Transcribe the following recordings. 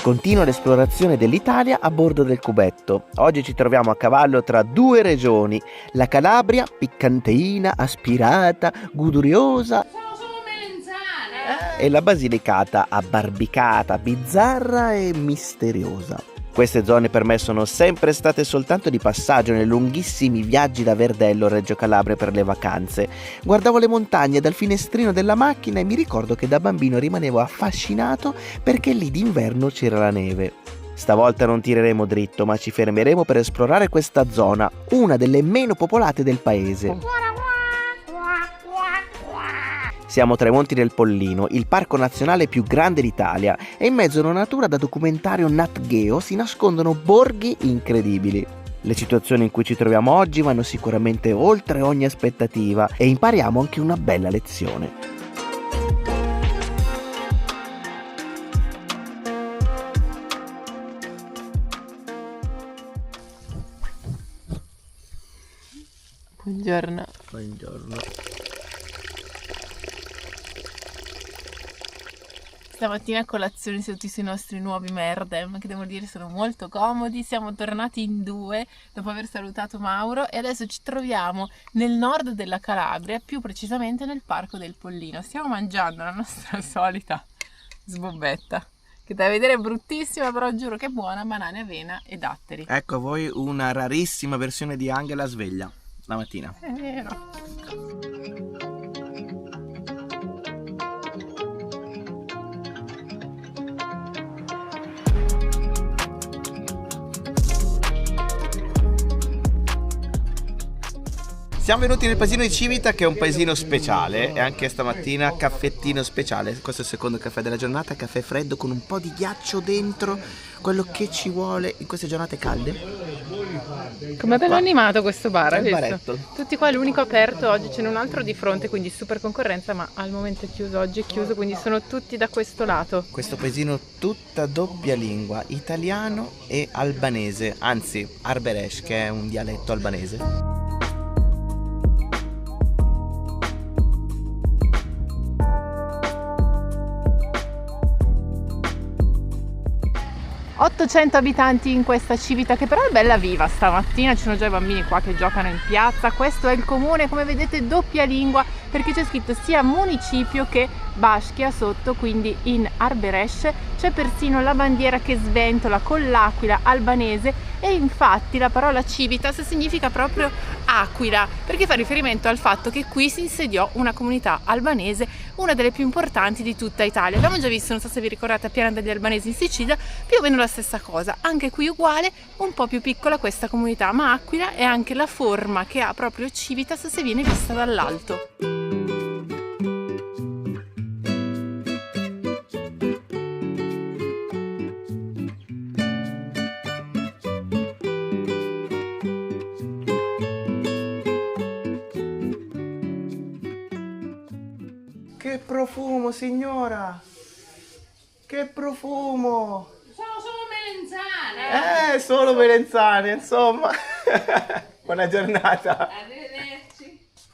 Continua l'esplorazione dell'Italia a bordo del cubetto. Oggi ci troviamo a cavallo tra due regioni, la Calabria, piccanteina, aspirata, goduriosa, e la Basilicata, abbarbicata, bizzarra e misteriosa. Queste zone per me sono sempre state soltanto di passaggio nei lunghissimi viaggi da Verdello a Reggio Calabria per le vacanze. Guardavo le montagne dal finestrino della macchina e mi ricordo che da bambino rimanevo affascinato perché lì d'inverno c'era la neve. Stavolta non tireremo dritto, ma ci fermeremo per esplorare questa zona, una delle meno popolate del paese. Siamo tra i Monti del Pollino, il parco nazionale più grande d'Italia, e in mezzo a una natura da documentario Nat Geo si nascondono borghi incredibili. Le situazioni in cui ci troviamo oggi vanno sicuramente oltre ogni aspettativa e impariamo anche una bella lezione. Buongiorno. Buongiorno. Stamattina a colazione seduti sui nostri nuovi Merdem, che devo dire sono molto comodi. Siamo tornati in due dopo aver salutato Mauro e adesso ci troviamo nel nord della Calabria, più precisamente nel Parco del Pollino. Stiamo mangiando la nostra solita sbobbetta, che da vedere è bruttissima, però giuro che è buona, banane, avena e datteri. Ecco a voi una rarissima versione di Angela sveglia la mattina. È vero. Siamo venuti nel paesino di Civita, che è un paesino speciale, e anche stamattina caffettino speciale. Questo è il secondo caffè della giornata, caffè freddo con un po' di ghiaccio dentro, quello che ci vuole in queste giornate calde. Com'è bello animato questo bar, hai il visto? baretto. Tutti qua, l'unico aperto, oggi ce n'è un altro di fronte, quindi super concorrenza, ma al momento è chiuso, oggi è chiuso, quindi sono tutti da questo lato. Questo paesino tutta doppia lingua, italiano e albanese, anzi Arberesh, che è un dialetto albanese. 800 abitanti in questa Civita, che però è bella viva stamattina, ci sono già i bambini qua che giocano in piazza. Questo è il comune, come vedete doppia lingua, perché c'è scritto sia municipio che Baschia sotto, quindi in Arberesh c'è persino la bandiera che sventola con l'aquila albanese, e infatti la parola Civitas significa proprio aquila, perché fa riferimento al fatto che qui si insediò una comunità albanese, una delle più importanti di tutta Italia. Abbiamo già visto, non so se vi ricordate, a Piana degli Albanesi in Sicilia, più o meno la stessa cosa, anche qui uguale, un po' più piccola questa comunità, ma aquila è anche la forma che ha proprio Civitas se viene vista dall'alto. Che profumo, signora! Che profumo! Sono solo melenzane! Solo melenzane, insomma! Buona giornata! Arrivederci!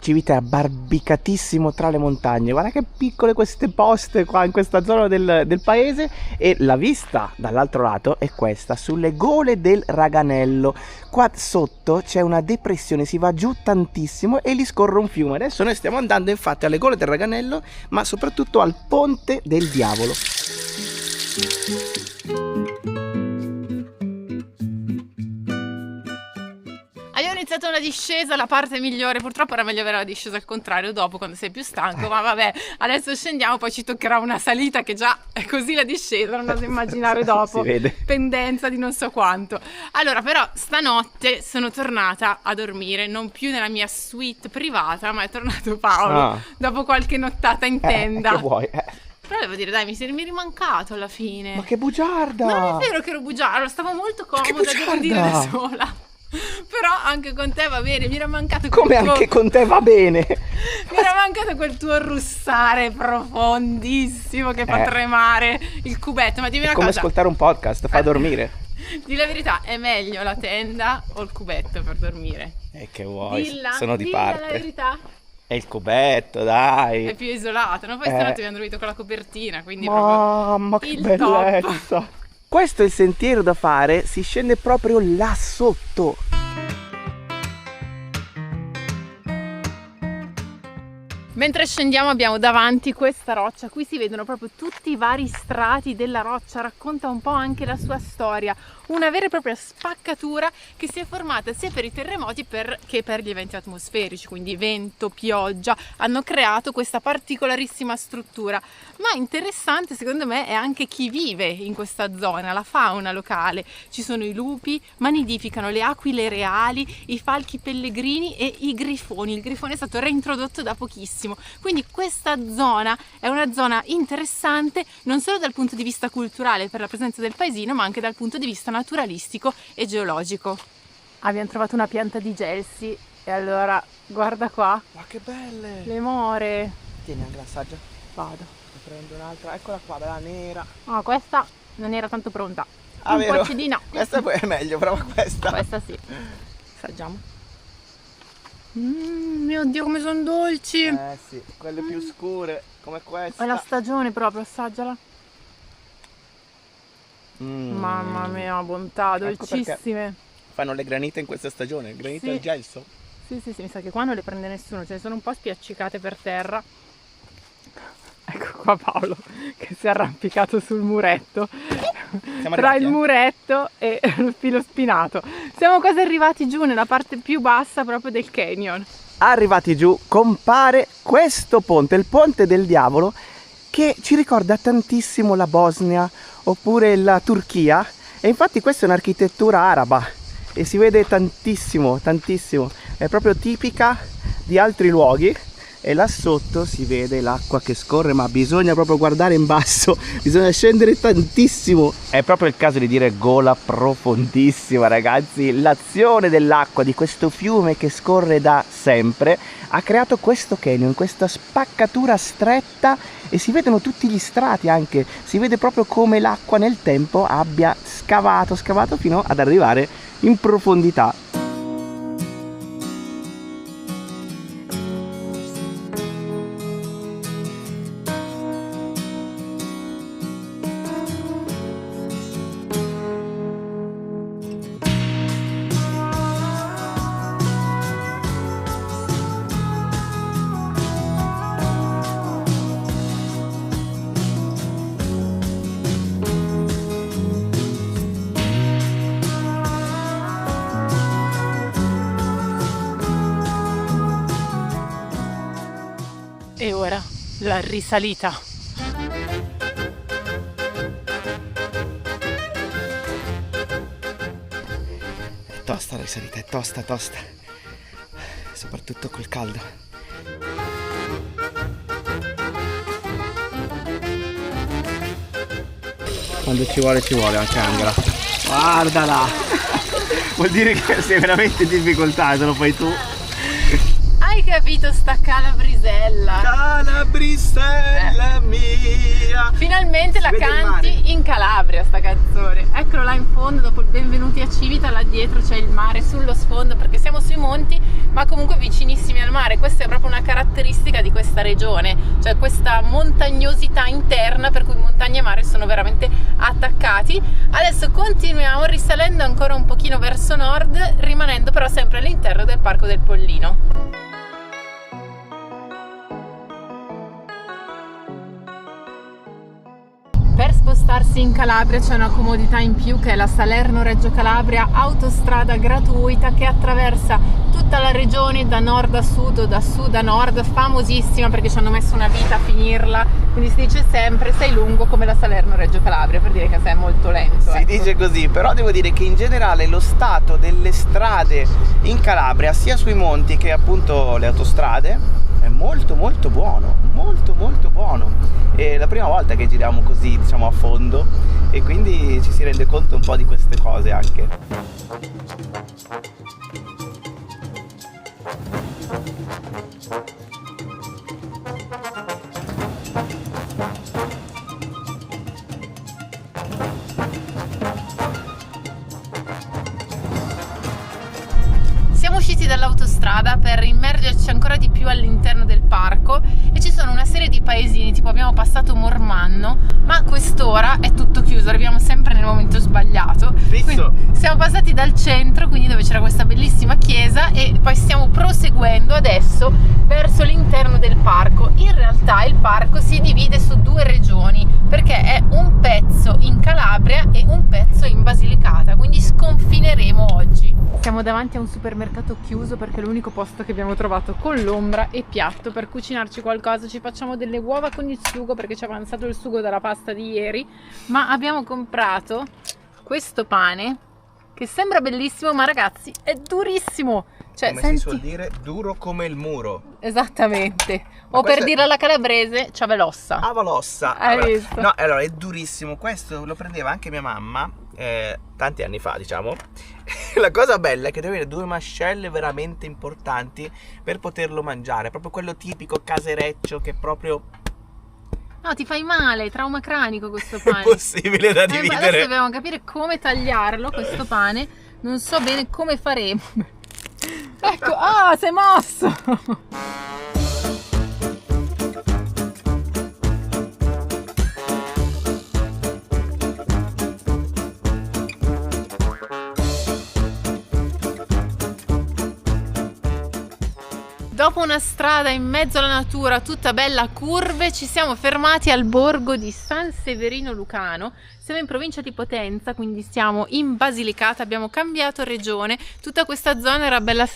Civita è abbarbicatissimo tra le montagne. Guarda che piccole queste poste qua in questa zona del paese, e la vista dall'altro lato è questa, sulle gole del Raganello. Qua sotto c'è una depressione, si va giù tantissimo e lì scorre un fiume. Adesso noi stiamo andando infatti alle gole del Raganello, ma soprattutto al Ponte del Diavolo. Abbiamo iniziato una discesa, la parte migliore, purtroppo era meglio avere la discesa al contrario dopo, quando sei più stanco, ma vabbè, adesso scendiamo, poi ci toccherà una salita che già è così la discesa, non oso immaginare dopo, Si vede. pendenza di non so quanto. Allora, però stanotte sono tornata a dormire, non più nella mia suite privata, ma è tornato Paolo, dopo qualche nottata in tenda. Che vuoi? Però devo dire, dai, mi è rimancato alla fine. Ma che bugiarda! Ma non è vero che ero bugiarda, allora, stavo molto comoda, devo dire da sola. Però anche con te va bene, mi era mancato quel Come anche con te va bene? Mi era mancato quel tuo russare profondissimo che fa tremare il cubetto. Ma dimmi una come cosa, ascoltare un podcast, fa dormire. di la verità, è meglio la tenda o il cubetto per dormire? Che vuoi, Dilla, sono di dilla parte. la verità. È il cubetto, dai. È più isolato, no? Poi stanotte abbiamo dormito con la copertina, quindi Mamma, proprio che il top. bellezza. Questo è il sentiero da fare, si scende proprio là sotto. Mentre scendiamo abbiamo davanti questa roccia, qui si vedono proprio tutti i vari strati della roccia, racconta un po' anche la sua storia, una vera e propria spaccatura che si è formata sia per i terremoti che per gli eventi atmosferici, quindi vento, pioggia, hanno creato questa particolarissima struttura. Ma interessante secondo me è anche chi vive in questa zona, la fauna locale. Ci sono i lupi, ma nidificano le aquile reali, i falchi pellegrini e i grifoni. Il grifone è stato reintrodotto da pochissimo. Quindi questa zona è una zona interessante non solo dal punto di vista culturale per la presenza del paesino, ma anche dal punto di vista naturalistico e geologico. Abbiamo trovato una pianta di gelsi e allora guarda qua. Ma che belle! Le more. Tieni anche l'assaggia. Vado. Ne prendo un'altra, eccola qua, bella nera. Ah, questa non era tanto pronta. Ah, un vero? po' acidina. Questa poi è meglio, prova questa. Questa sì. Assaggiamo. Mio Dio, come sono dolci! Sì, quelle più scure, come questa. È la stagione proprio, assaggiala. Mm. Mamma mia, bontà, Ecco dolcissime. Fanno le granite in questa stagione, granite Sì. al gelso. Sì, mi sa che qua non le prende nessuno, ce ne sono un po' spiaccicate per terra. Ecco qua Paolo che si è arrampicato sul muretto. Siamo Tra arrivati, il muretto e lo filo spinato. Siamo quasi arrivati giù nella parte più bassa proprio del canyon. Arrivati giù compare questo ponte, il ponte del diavolo, che ci ricorda tantissimo la Bosnia oppure la Turchia, e infatti questa è un'architettura araba e si vede tantissimo, è proprio tipica di altri luoghi. E là sotto si vede l'acqua che scorre, ma bisogna proprio guardare in basso, bisogna scendere tantissimo. È proprio il caso di dire gola profondissima, ragazzi. L'azione dell'acqua di questo fiume che scorre da sempre ha creato questo canyon, questa spaccatura stretta, e si vedono tutti gli strati anche, si vede proprio come l'acqua nel tempo abbia scavato fino ad arrivare in profondità. E ora la risalita. È tosta la risalita, è tosta. Soprattutto col caldo. Quando ci vuole anche Angela. Guardala! Vuol dire che sei veramente in difficoltà se lo fai tu. Hai capito sta calabrisella? Calabrisella mia! Finalmente Si la vede il mare. canti in Calabria sta canzone. Eccolo là in fondo, dopo il benvenuti a Civita, là dietro c'è il mare sullo sfondo, perché siamo sui monti ma comunque vicinissimi al mare. Questa è proprio una caratteristica di questa regione, cioè questa montagnosità interna per cui montagna e mare sono veramente attaccati. Adesso continuiamo risalendo ancora un pochino verso nord, rimanendo però sempre all'interno del Parco del Pollino. Per spostarsi in Calabria c'è una comodità in più, che è la Salerno-Reggio Calabria, autostrada gratuita che attraversa tutta la regione da nord a sud o da sud a nord, famosissima perché ci hanno messo una vita a finirla, quindi si dice sempre sei lungo come la Salerno-Reggio Calabria, per dire che sei molto lento. Si dice così, però devo dire che in generale lo stato delle strade in Calabria, sia sui monti che appunto le autostrade, è molto buono, molto buono. È la prima volta che giriamo così, diciamo, a fondo, e quindi ci si rende conto un po' di queste cose anche. Siamo usciti dall'autostrada per immergerci ancora di più all'interno del parco e ci sono una serie di paesini, tipo abbiamo passato Mormanno, ma a quest'ora è tutto chiuso, arriviamo sempre nel momento sbagliato. Siamo passati dal centro, quindi dove c'era questa bellissima chiesa, e poi stiamo proseguendo adesso verso l'interno del parco. In realtà il parco si divide su due regioni, perché è un pezzo in Calabria e un pezzo in Basilicata, quindi sconfineremo oggi. Siamo davanti a un supermercato chiuso perché è l'unico posto che abbiamo trovato con l'ombra e piatto per cucinarci qualcosa. Ci facciamo delle uova con il sugo perché ci è avanzato il sugo dalla pasta di ieri, ma abbiamo comprato questo pane che sembra bellissimo, ma ragazzi è durissimo, cioè come si suol dire, duro come il muro. Esattamente. O per dirla alla calabrese, c'ave l'ossa. Avalossa. Hai visto? No, allora è durissimo. Questo lo prendeva anche mia mamma tanti anni fa, diciamo. La cosa bella è che deve avere due mascelle veramente importanti per poterlo mangiare. Proprio quello tipico casereccio che proprio... No, ti fai male, trauma cranico questo pane. È impossibile da dividere. Adesso dobbiamo capire come tagliarlo questo pane. Non so bene come faremo. Ecco, ah, si è mosso! Dopo una strada in mezzo alla natura tutta bella a curve, ci siamo fermati al borgo di San Severino Lucano. Siamo in provincia di Potenza, quindi siamo in Basilicata, abbiamo cambiato regione. Tutta questa zona era bella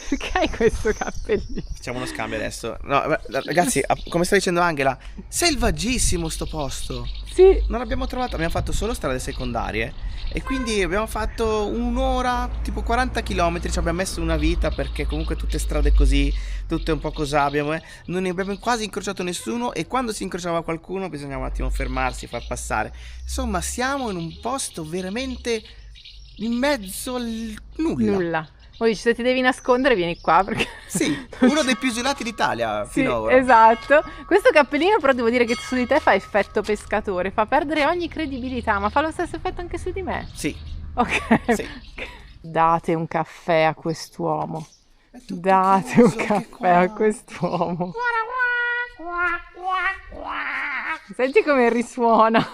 Perché hai questo cappellino? Facciamo uno scambio adesso. No, ragazzi, come sta dicendo Angela, selvaggissimo sto posto. Sì. Non abbiamo trovato, abbiamo fatto solo strade secondarie e quindi abbiamo fatto un'ora, tipo 40 km, ci abbiamo messo una vita perché comunque tutte strade così, tutte un po' cosà, non ne abbiamo quasi incrociato nessuno, e quando si incrociava qualcuno bisognava un attimo fermarsi, far passare. Insomma, siamo in un posto veramente in mezzo al nulla. Poi se ti devi nascondere vieni qua perché... Sì, uno dei più isolati d'Italia finora. Esatto. Questo cappellino però devo dire che su di te fa effetto pescatore, fa perdere ogni credibilità, ma fa lo stesso effetto anche su di me. Sì. Ok. Sì. Date un caffè a quest'uomo. Date un caffè a quest'uomo. Senti come risuona.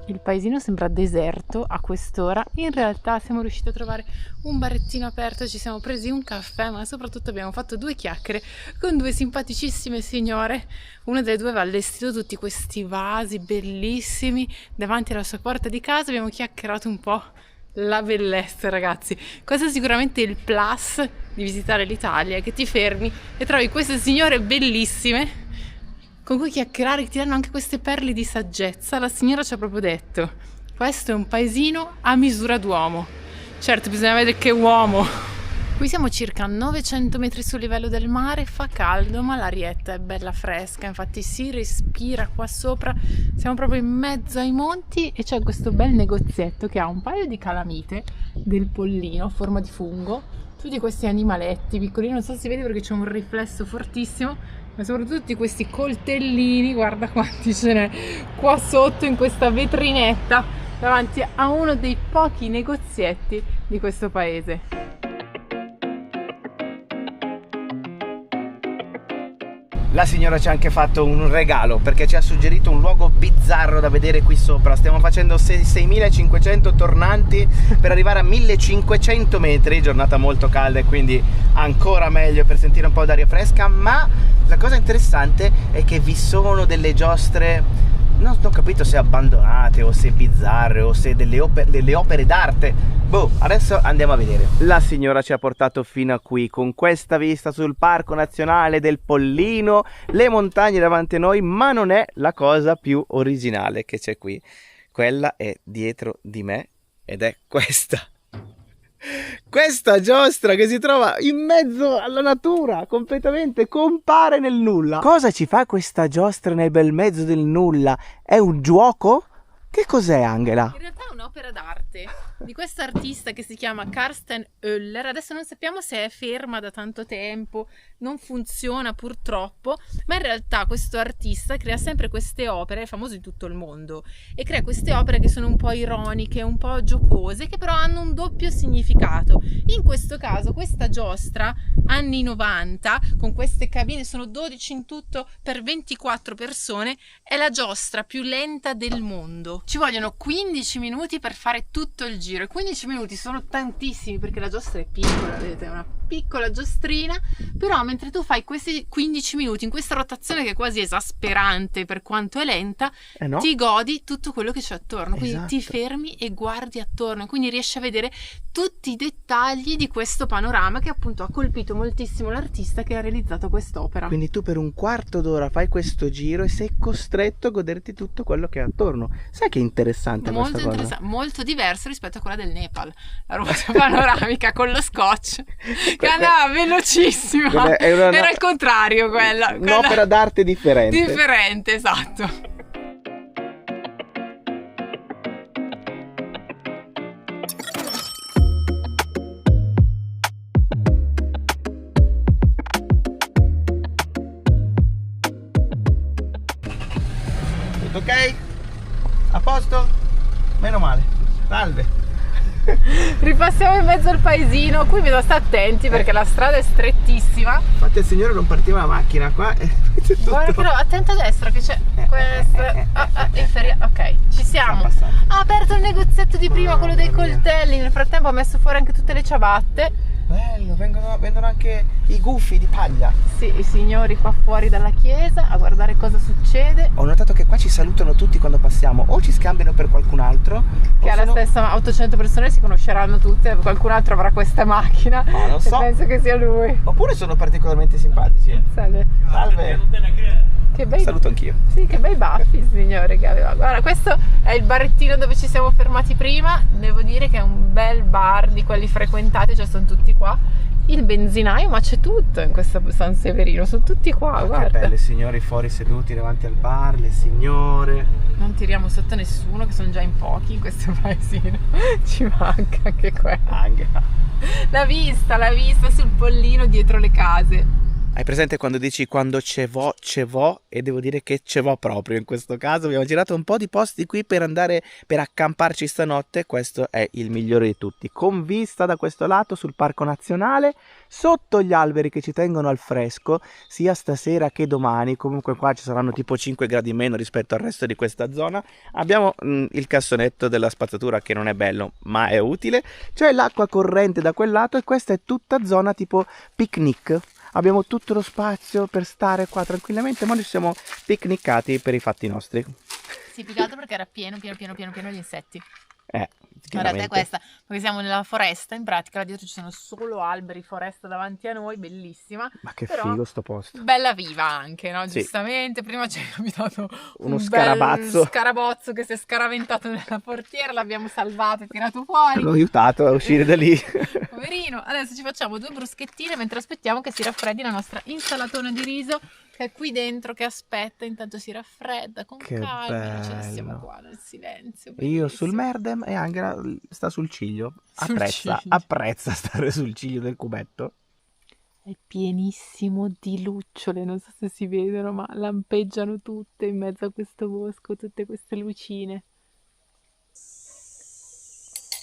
Il paesino sembra deserto a quest'ora, in realtà siamo riusciti a trovare un barettino aperto, ci siamo presi un caffè, ma soprattutto abbiamo fatto due chiacchiere con due simpaticissime signore. Una delle due aveva allestito tutti questi vasi bellissimi davanti alla sua porta di casa, abbiamo chiacchierato un po'. La bellezza, ragazzi, questo è sicuramente il plus di visitare l'Italia, che ti fermi e trovi queste signore bellissime con cui chiacchierare, che ti danno anche queste perle di saggezza. La signora ci ha proprio detto: questo è un paesino a misura d'uomo. Certo, bisogna vedere che uomo. Qui siamo circa 900 metri sul livello del mare, fa caldo ma l'arietta è bella fresca, infatti si respira qua sopra. Siamo proprio in mezzo ai monti e c'è questo bel negozietto che ha un paio di calamite del pollino a forma di fungo, tutti questi animaletti piccolini, non so se si vede perché c'è un riflesso fortissimo, ma soprattutto tutti questi coltellini, guarda quanti ce n'è qua sotto in questa vetrinetta davanti a uno dei pochi negozietti di questo paese. La signora ci ha anche fatto un regalo perché ci ha suggerito un luogo bizzarro da vedere qui sopra. Stiamo facendo 6.500 tornanti per arrivare a 1.500 metri, giornata molto calda e quindi ancora meglio per sentire un po' d'aria fresca. Ma la cosa interessante è che vi sono delle giostre, non ho capito se abbandonate o se bizzarre o se delle opere d'arte. Boh, adesso andiamo a vedere. La signora ci ha portato fino a qui con questa vista sul Parco Nazionale del Pollino, le montagne davanti a noi, ma non è la cosa più originale che c'è qui. Quella è dietro di me ed è questa. Questa giostra che si trova in mezzo alla natura, completamente compare nel nulla. Cosa ci fa questa giostra nel bel mezzo del nulla? È un gioco? Che cos'è, Angela? In realtà è un'opera d'arte. di questo artista che si chiama Karsten Oeller. Adesso non sappiamo se è ferma da tanto tempo, non funziona purtroppo, ma in realtà questo artista crea sempre queste opere, è famoso in tutto il mondo, e crea queste opere che sono un po' ironiche, un po' giocose, che però hanno un doppio significato. In questo caso questa giostra anni 90 con queste cabine, sono 12 in tutto per 24 persone, è la giostra più lenta del mondo. Ci vogliono 15 minuti per fare tutto il giro, e 15 minuti sono tantissimi perché la giostra è piccola, vedete, è una piccola giostrina, però mentre tu fai questi 15 minuti in questa rotazione che è quasi esasperante per quanto è lenta, no? ti godi tutto quello che c'è attorno, quindi Esatto. ti fermi e guardi attorno, quindi riesci a vedere tutti i dettagli di questo panorama che appunto ha colpito moltissimo l'artista che ha realizzato quest'opera. Quindi tu per un quarto d'ora fai questo giro e sei costretto a goderti tutto quello che è attorno. Sai che interessante Molto questa cosa? interessante, molto diverso rispetto a quella del Nepal, la ruota panoramica con lo scotch che andava velocissima. Era il contrario quella. Un'opera d'arte differente. Differente, esatto. Tutto ok? A posto? Meno male. Salve. Ripassiamo in mezzo al paesino, qui bisogna stare attenti perché la strada è strettissima. Infatti il signore non partiva la macchina qua. Guarda che attento a destra che c'è questa. Ok, ci siamo. Ha aperto il negozietto di prima, quello dei coltelli. Nel frattempo ha messo fuori anche tutte le ciabatte. Bello, vendono anche i gufi di paglia. Sì, i signori qua fuori dalla chiesa a guardare cosa succede. Ho notato che qua ci salutano tutti quando passiamo, o ci scambiano per qualcun altro, che ha la stessa, 800 persone si conosceranno tutte, qualcun altro avrà questa macchina. Non so. Penso che sia lui. Oppure sono particolarmente simpatici. Salve. Che bei, saluto anch'io. Sì, che bei baffi, signore, che aveva. Guarda, questo è il barettino dove ci siamo fermati prima. Devo dire che è un bel bar di quelli frequentati, cioè sono tutti qua. Il benzinaio, ma c'è tutto in questo San Severino, sono tutti qua, guarda. Che belle, signori fuori seduti davanti al bar, le signore. Non tiriamo sotto nessuno, che sono già in pochi in questo paesino. Ci manca anche quello. Anche. La vista sul pollino dietro le case. Hai presente quando dici quando ce vo, e devo dire che ce vo proprio in questo caso. Abbiamo girato un po' di posti qui per accamparci stanotte. Questo è il migliore di tutti, con vista da questo lato sul Parco Nazionale, sotto gli alberi che ci tengono al fresco sia stasera che domani. Comunque qua ci saranno tipo 5 gradi meno rispetto al resto di questa zona. Abbiamo il cassonetto della spazzatura che non è bello ma è utile. C'è l'acqua corrente da quel lato e questa è tutta zona tipo picnic. Abbiamo tutto lo spazio per stare qua tranquillamente, ma noi ci siamo picnicati per i fatti nostri. Sì, più che altro perché era pieno di insetti. Guardate è questa, perché siamo nella foresta, in pratica là dietro ci sono solo alberi, foresta davanti a noi, bellissima. Ma che però figo sto posto. Bella viva anche, no? Sì. Giustamente, prima ci è capitato uno scarabazzo che si è scaraventato nella portiera, l'abbiamo salvato e tirato fuori. L'ho aiutato a uscire da lì. Poverino, adesso ci facciamo 2 bruschettine mentre aspettiamo che si raffreddi la nostra insalatona di riso che è qui dentro che aspetta, intanto si raffredda con calma, noi ce ne stiamo qua nel silenzio. Io sul Merdem e Angela sta sul ciglio, apprezza stare sul ciglio del cubetto. È pienissimo di lucciole, non so se si vedono, ma lampeggiano tutte in mezzo a questo bosco, tutte queste lucine.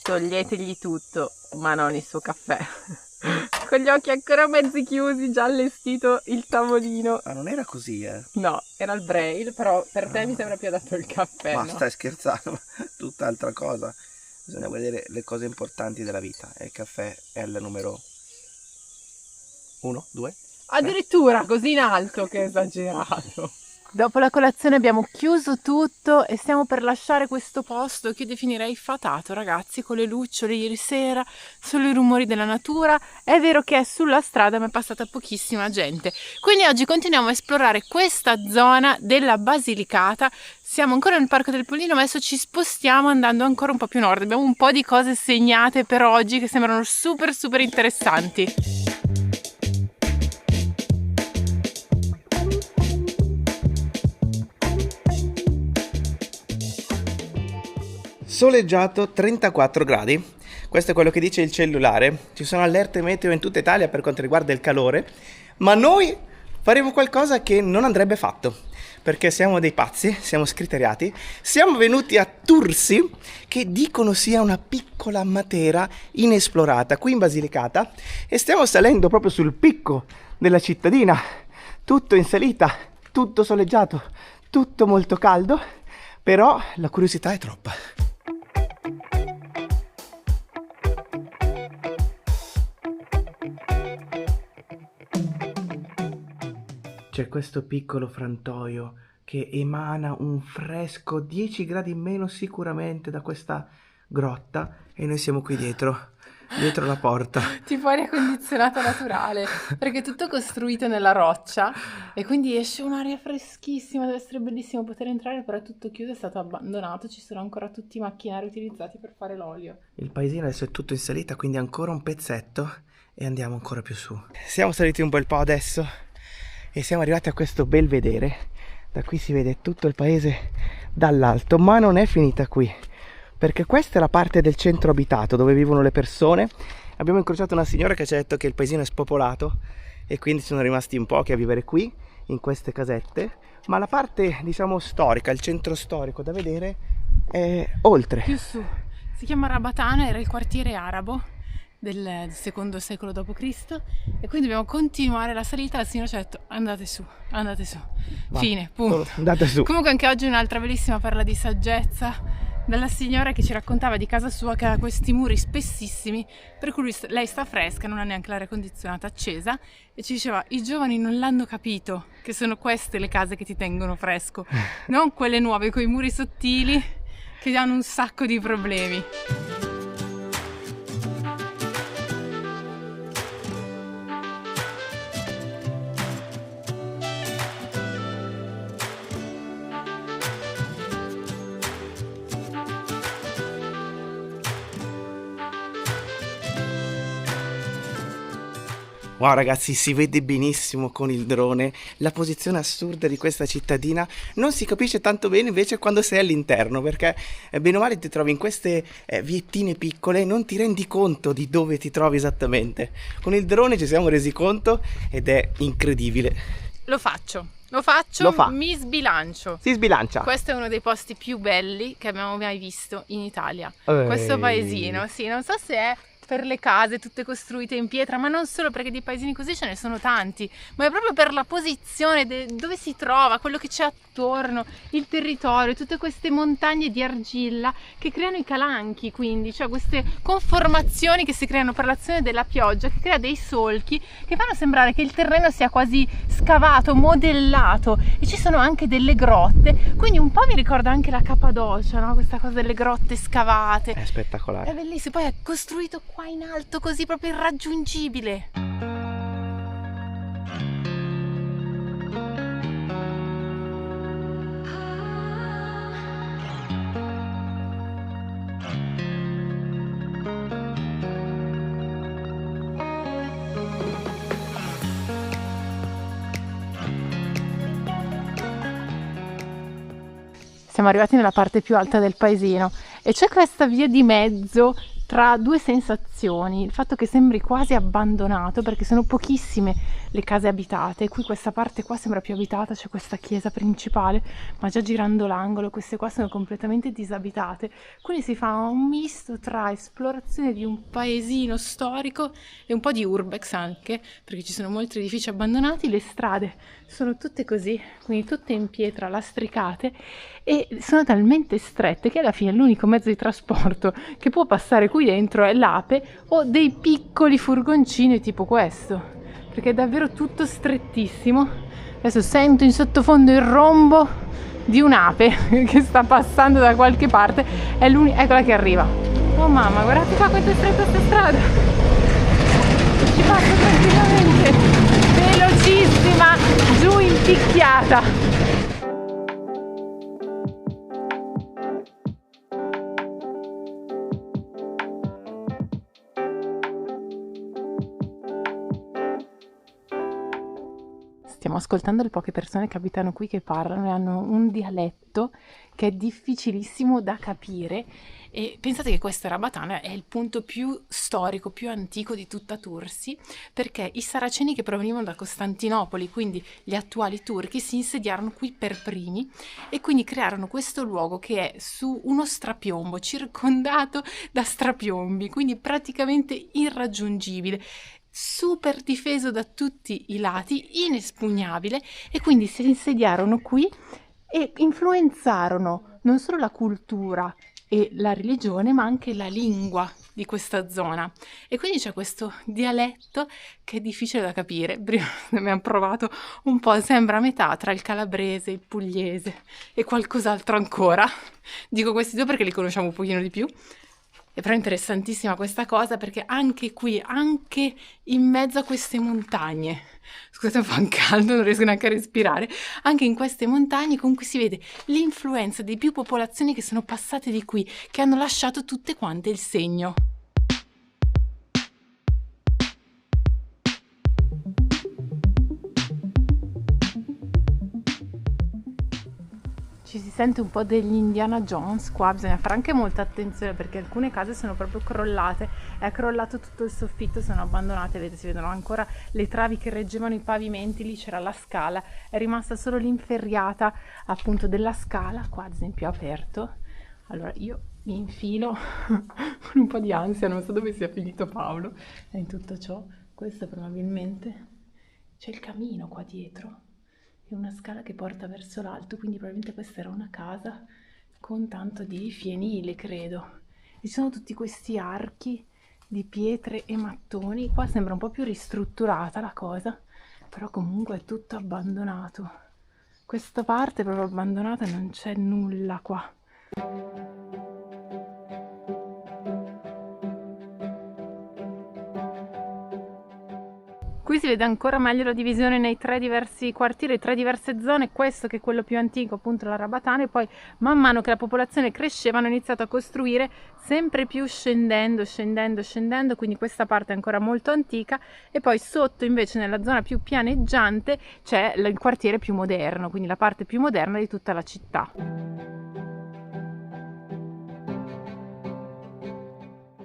Toglietegli tutto, ma non il suo caffè. Con gli occhi ancora mezzi chiusi, già allestito il tavolino. Ma non era così, No, era il braille, però per te mi sembra più adatto il caffè. Ma no? stai scherzando, tutt'altra cosa. Bisogna vedere le cose importanti della vita e il caffè è al numero 1, 2. Addirittura così in alto, che esagerato. Dopo la colazione abbiamo chiuso tutto e stiamo per lasciare questo posto che io definirei fatato, ragazzi, con le lucciole ieri sera, solo i rumori della natura. È vero che è sulla strada ma è passata pochissima gente. Quindi oggi continuiamo a esplorare questa zona della Basilicata. Siamo ancora nel Parco del Pollino, ma adesso ci spostiamo andando ancora un po' più a nord. Abbiamo un po' di cose segnate per oggi che sembrano super interessanti. Soleggiato 34 gradi, questo è quello che dice il cellulare. Ci sono allerte meteo in tutta Italia per quanto riguarda il calore, ma noi faremo qualcosa che non andrebbe fatto, perché siamo dei pazzi, siamo scriteriati, siamo venuti a Tursi, che dicono sia una piccola Matera inesplorata qui in Basilicata, e stiamo salendo proprio sul picco della cittadina, tutto in salita, tutto soleggiato, tutto molto caldo, però la curiosità è troppa. C'è questo piccolo frantoio che emana un fresco 10 gradi in meno sicuramente da questa grotta, e noi siamo qui dietro la porta. Tipo aria condizionata naturale, perché è tutto costruito nella roccia e quindi esce un'aria freschissima, deve essere bellissimo poter entrare, però è tutto chiuso, è stato abbandonato, ci sono ancora tutti i macchinari utilizzati per fare l'olio. Il paesino adesso è tutto in salita, quindi ancora un pezzetto e andiamo ancora più su. Siamo saliti un bel po' adesso e siamo arrivati a questo belvedere. Da qui si vede tutto il paese dall'alto, ma non è finita qui, perché questa è la parte del centro abitato dove vivono le persone. Abbiamo incrociato una signora che ci ha detto che il paesino è spopolato e quindi sono rimasti in pochi a vivere qui in queste casette, ma la parte diciamo storica, il centro storico da vedere è oltre. Più su, si chiama Rabatana, era il quartiere arabo del secondo secolo d.C. e quindi dobbiamo continuare la salita. La signora ci ha detto andate su, fine, punto. Andate su. Comunque anche oggi un'altra bellissima perla di saggezza dalla signora che ci raccontava di casa sua, che ha questi muri spessissimi per cui lei sta fresca, non ha neanche l'aria condizionata accesa, e ci diceva i giovani non l'hanno capito che sono queste le case che ti tengono fresco, non quelle nuove con i muri sottili che hanno un sacco di problemi. Wow ragazzi, si vede benissimo con il drone la posizione assurda di questa cittadina. Non si capisce tanto bene invece quando sei all'interno, perché bene o male ti trovi in queste viettine piccole e non ti rendi conto di dove ti trovi esattamente. Con il drone ci siamo resi conto ed è incredibile. Lo faccio, mi sbilancio. Si sbilancia. Questo è uno dei posti più belli che abbiamo mai visto in Italia. Questo paesino, sì, non so se è per le case tutte costruite in pietra, ma non solo, perché di paesini così ce ne sono tanti, ma è proprio per la posizione dove si trova, quello che c'è attorno, il territorio, tutte queste montagne di argilla che creano i calanchi, quindi cioè queste conformazioni che si creano per l'azione della pioggia, che crea dei solchi che fanno sembrare che il terreno sia quasi scavato, modellato, e ci sono anche delle grotte, quindi un po' mi ricorda anche la Cappadocia, no? Questa cosa delle grotte scavate, è spettacolare, è bellissimo, poi è costruito qua in alto, così proprio irraggiungibile. Siamo arrivati nella parte più alta del paesino e c'è questa via di mezzo tra due sensazioni, il fatto che sembri quasi abbandonato perché sono pochissime le case abitate. Qui questa parte qua sembra più abitata, c'è questa chiesa principale, ma già girando l'angolo queste qua sono completamente disabitate, quindi si fa un misto tra esplorazione di un paesino storico e un po' di urbex anche, perché ci sono molti edifici abbandonati, le strade sono tutte così, quindi tutte in pietra lastricate, e sono talmente strette che alla fine l'unico mezzo di trasporto che può passare qui dentro è l'ape o dei piccoli furgoncini tipo questo, perché è davvero tutto strettissimo. Adesso sento in sottofondo il rombo di un'ape che sta passando da qualche parte, è eccola che arriva. Oh mamma, guardate qua quanto è stretta questa strada, ci passa tranquillamente, velocissima, giù in picchiata. stiamo ascoltando le poche persone che abitano qui che parlano e hanno un dialetto che è difficilissimo da capire. E pensate che questa Rabatana è il punto più storico, più antico di tutta Tursi, perché i saraceni che provenivano da Costantinopoli, quindi gli attuali turchi, si insediarono qui per primi e quindi crearono questo luogo che è su uno strapiombo, circondato da strapiombi, quindi praticamente irraggiungibile, super difeso da tutti i lati, inespugnabile, e quindi si insediarono qui e influenzarono non solo la cultura e la religione, ma anche la lingua di questa zona. E quindi c'è questo dialetto che è difficile da capire. Prima abbiamo provato un po', sembra a metà tra il calabrese, il pugliese e qualcos'altro ancora. Dico questi due perché li conosciamo un pochino di più. E però è interessantissima questa cosa, perché anche qui, anche in mezzo a queste montagne, scusate, fa un caldo, non riesco neanche a respirare, anche in queste montagne comunque si vede l'influenza di più popolazioni che sono passate di qui, che hanno lasciato tutte quante il segno. Ci si sente un po' degli Indiana Jones qua, bisogna fare anche molta attenzione perché alcune case sono proprio crollate, è crollato tutto il soffitto, sono abbandonate, vedete, si vedono ancora le travi che reggevano i pavimenti, lì c'era la scala, è rimasta solo l'inferriata appunto della scala, qua ad esempio è aperto. Allora io mi infilo con un po' di ansia, non so dove sia finito Paolo in tutto ciò. Questo probabilmente c'è il camino qua dietro. È una scala che porta verso l'alto, quindi probabilmente questa era una casa con tanto di fienile, credo. Ci sono tutti questi archi di pietre e mattoni, qua sembra un po' più ristrutturata la cosa, però comunque è tutto abbandonato. Questa parte è proprio abbandonata e non c'è nulla qua. Qui si vede ancora meglio la divisione nei tre diversi quartieri, tre diverse zone, questo che è quello più antico, appunto la Rabatana, e poi man mano che la popolazione cresceva hanno iniziato a costruire sempre più scendendo, quindi questa parte è ancora molto antica e poi sotto invece nella zona più pianeggiante c'è il quartiere più moderno, quindi la parte più moderna di tutta la città.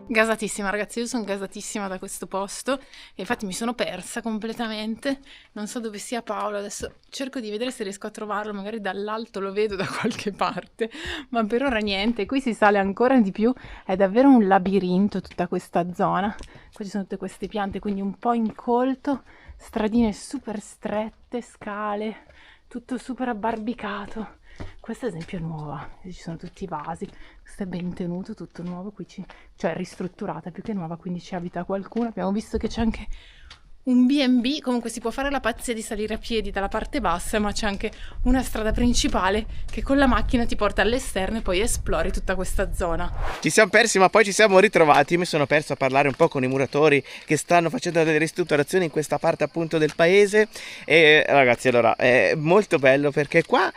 Gasatissima ragazzi, io sono gasatissima da questo posto e infatti mi sono persa completamente, non so dove sia Paolo, adesso cerco di vedere se riesco a trovarlo, magari dall'alto lo vedo da qualche parte, ma per ora niente, qui si sale ancora di più, è davvero un labirinto tutta questa zona, qua ci sono tutte queste piante quindi un po' incolto, stradine super strette, scale, tutto super abbarbicato. Questa ad esempio è nuova, ci sono tutti i vasi, questo è ben tenuto, tutto nuovo, qui cioè ristrutturata più che nuova, quindi ci abita qualcuno. Abbiamo visto che c'è anche un B&B, comunque si può fare la pazzia di salire a piedi dalla parte bassa, ma c'è anche una strada principale che con la macchina ti porta all'esterno e poi esplori tutta questa zona. Ci siamo persi ma poi ci siamo ritrovati, io mi sono perso a parlare un po' con i muratori che stanno facendo delle ristrutturazioni in questa parte appunto del paese e ragazzi allora è molto bello perché qua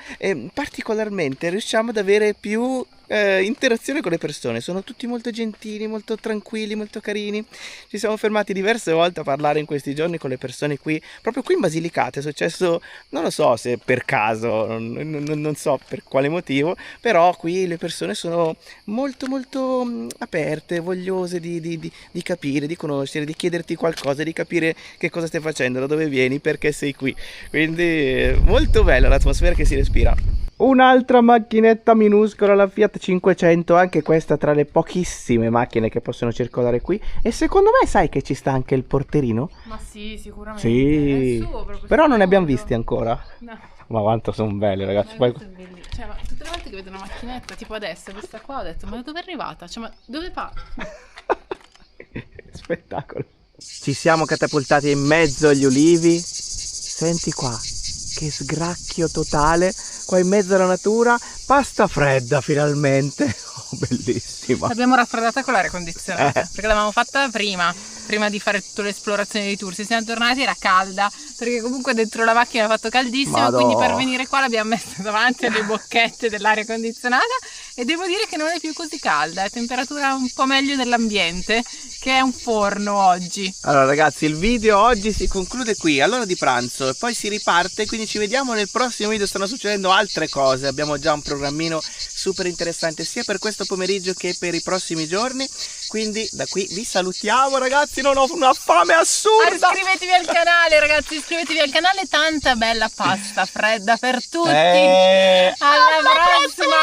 particolarmente riusciamo ad avere più interazione con le persone, sono tutti molto gentili, molto tranquilli, molto carini. Ci siamo fermati diverse volte a parlare in questi giorni con le persone qui, proprio qui in Basilicata. È successo, non lo so se per caso, non so per quale motivo, però qui le persone sono molto aperte, vogliose di capire, di conoscere, di chiederti qualcosa, di capire che cosa stai facendo, da dove vieni, perché sei qui. Quindi molto bella l'atmosfera che si respira. Un'altra macchinetta minuscola, la Fiat 500, anche questa tra le pochissime macchine che possono circolare qui. E secondo me sai che ci sta anche il porterino? Ma sì, sicuramente. Sì, però non ne abbiamo visti ancora. No. Ma quanto sono belle ragazzi. Cioè, ma tutte le volte che vedo una macchinetta, tipo adesso, questa qua, ho detto, ma da dove è arrivata? Cioè, ma dove va? Spettacolo. Ci siamo catapultati in mezzo agli ulivi. Senti qua, che sgracchio totale. Qua in mezzo alla natura, pasta fredda finalmente. Oh, bellissima. L'abbiamo raffreddata con l'aria condizionata, perché l'avevamo fatta prima di fare tutta l'esplorazione di Tursi. Siamo tornati, era calda, perché comunque dentro la macchina ha fatto caldissimo, quindi per venire qua l'abbiamo messa davanti alle bocchette dell'aria condizionata e devo dire che non è più così calda, è temperatura un po' meglio dell'ambiente, che è un forno oggi. Allora ragazzi, il video oggi si conclude qui all'ora di pranzo e poi si riparte, quindi ci vediamo nel prossimo video. Stanno succedendo altre cose, abbiamo già un programmino super interessante sia per questo pomeriggio che per i prossimi giorni, quindi da qui vi salutiamo ragazzi, non ho una fame assurda. Iscrivetevi al canale ragazzi, iscrivetevi al canale, tanta bella pasta fredda per tutti. Alla Alla prossima.